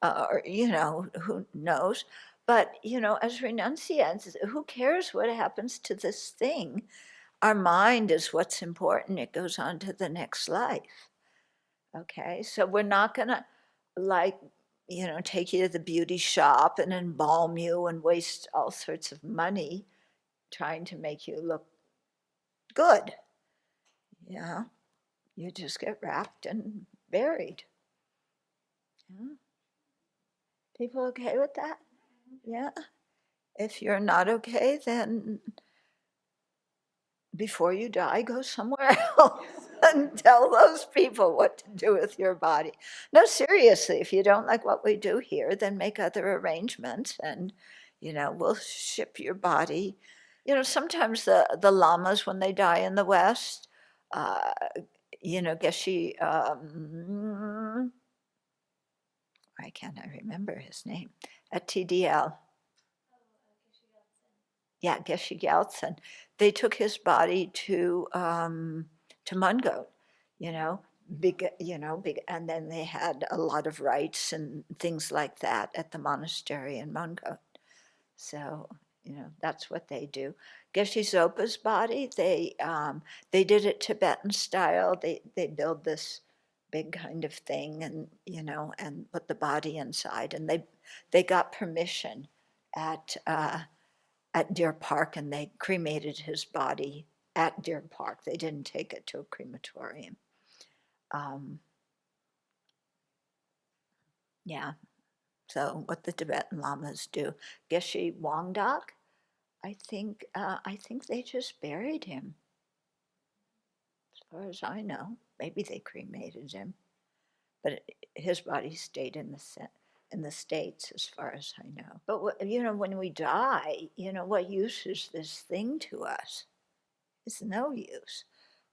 or, you know, who knows. But, you know, as renunciants, who cares what happens to this thing? Our mind is what's important. It goes on to the next life. Okay, so we're not going to, like, you know, take you to the beauty shop and embalm you and waste all sorts of money trying to make you look good. Yeah, you just get wrapped and buried. Yeah. People okay with that? Yeah. If you're not okay, then before you die, go somewhere else and tell those people what to do with your body. No, seriously, if you don't like what we do here, then make other arrangements and, you know, we'll ship your body. You know, sometimes the lamas, when they die in the West, uh, you know, Geshe, why can't I remember his name? At TDL. Yeah, Geshe Gyaltsen. They took his body to Mungo, you know, big, and then they had a lot of rites and things like that at the monastery in Mungo. So, you know, that's what they do. Geshe Zopa's body, they did it Tibetan style. They build this big kind of thing, and, you know, and put the body inside, and they got permission at Deer Park, and they cremated his body at Deer Park. They didn't take it to a crematorium. Yeah, so what the Tibetan lamas do. Geshe Wangdak, I think they just buried him. As far as I know, maybe they cremated him, but his body stayed in the States, as far as I know. But you know, when we die, you know, what use is this thing to us? It's no use.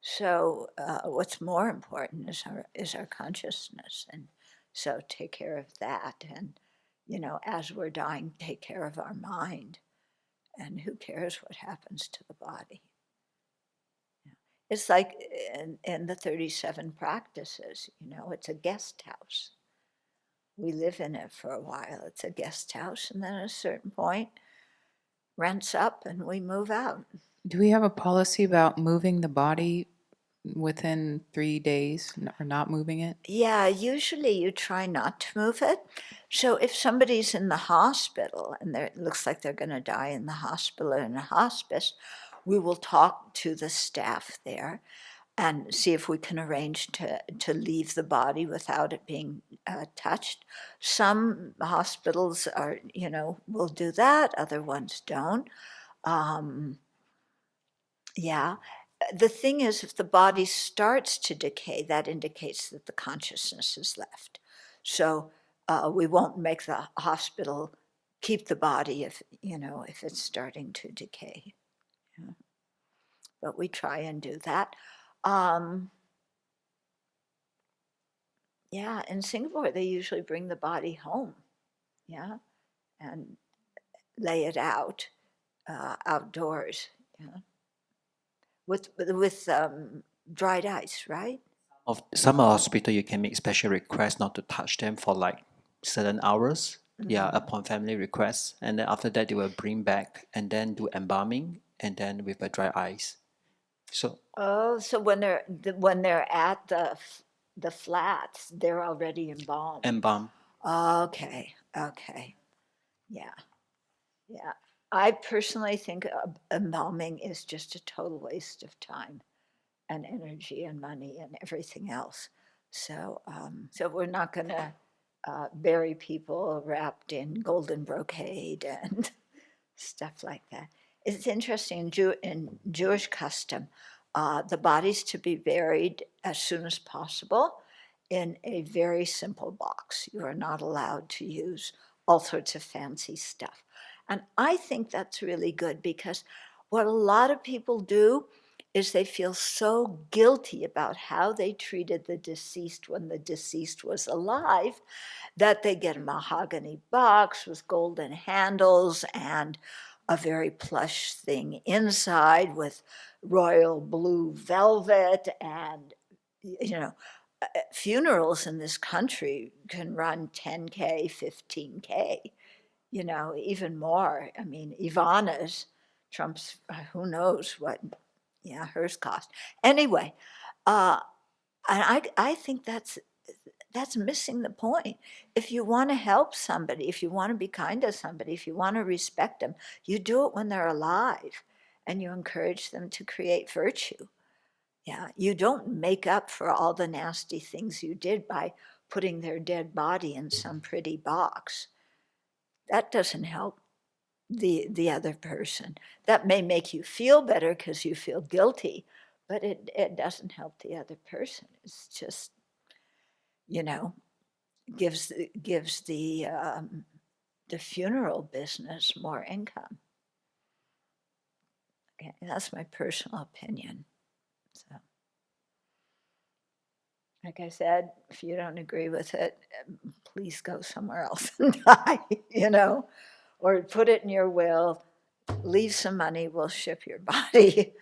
So what's more important is our consciousness, and so take care of that. And, you know, as we're dying, take care of our mind. And who cares what happens to the body? It's like in the 37 practices, it's a guest house. We live in it for a while. It's a guest house, and then at a certain point, rents up and we move out. Do we have a policy about moving the body within 3 days or not moving it? Yeah, usually you try not to move it. So if somebody's in the hospital and it looks like they're going to die in the hospital or in a hospice, we will talk to the staff there and see if we can arrange to leave the body without it being touched. Some hospitals are, will do that. Other ones don't. Yeah. The thing is, if the body starts to decay, that indicates that the consciousness is left. So we won't make the hospital keep the body if it's starting to decay. Yeah. But we try and do that. Yeah, in Singapore, they usually bring the body home, yeah, and lay it out outdoors, yeah, with dried ice, right? Of some hospital, you can make special requests not to touch them for like certain hours. Yeah, upon family request, and then after that they will bring back and then do embalming, and then with a dry ice. So so when they're at the flats, they're already embalmed. embalm. Okay, yeah. I personally think embalming is just a total waste of time and energy and money and everything else. So we're not going to bury people wrapped in golden brocade and stuff like that. It's interesting in Jewish custom, the body's to be buried as soon as possible in a very simple box. You are not allowed to use all sorts of fancy stuff. And I think that's really good, because what a lot of people do is they feel so guilty about how they treated the deceased when the deceased was alive that they get a mahogany box with golden handles and a very plush thing inside with royal blue velvet. And funerals in this country can run 10K, 15K, even more. I mean, Ivana's, Trump's, who knows what, hers cost. Anyway, and I think that's missing the point. If you want to help somebody, if you want to be kind to somebody, if you want to respect them, you do it when they're alive, and you encourage them to create virtue. Yeah, you don't make up for all the nasty things you did by putting their dead body in some pretty box. That doesn't help the other person. That may make you feel better because you feel guilty, but it doesn't help the other person. It's just, gives the funeral business more income. Okay, that's my personal opinion. So, like I said, if you don't agree with it, please go somewhere else and die, or put it in your will, leave some money, we'll ship your body.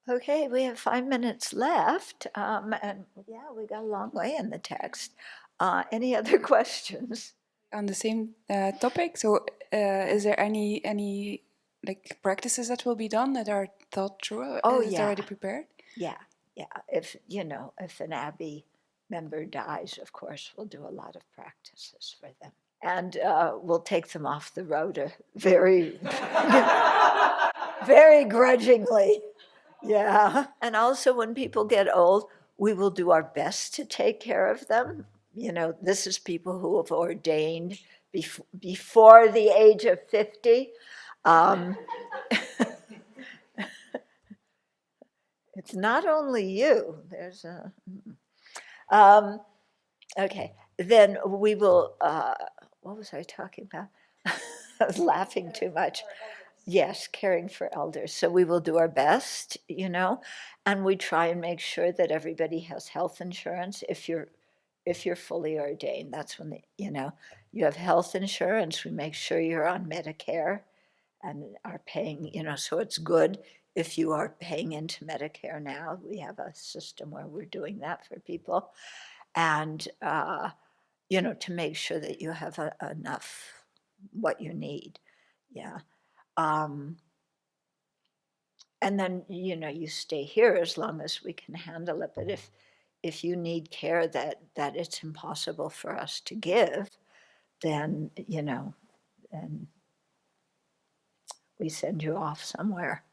Okay, we have 5 minutes left, and yeah, we got a long way in the text. Any other questions? On the same topic, so is there any like practices that will be done that are thought through? Oh, Is it yeah. already prepared? Yeah. If an Abbey member dies, of course, we'll do a lot of practices for them, and we'll take them off the road very, very grudgingly. Yeah. And also, when people get old, we will do our best to take care of them. This is people who have ordained before the age of 50. It's not only you. There's a. Okay. Then we will. What was I talking about? I was laughing too much. Yes, caring for elders. So we will do our best, and we try and make sure that everybody has health insurance. If you're fully ordained, that's when you have health insurance. We make sure you're on Medicare and are paying, so it's good if you are paying into Medicare now. We have a system where we're doing that for people. And, to make sure that you have enough what you need. Yeah. And then, you stay here as long as we can handle it. But if you need care that it's impossible for us to give, then, then we send you off somewhere.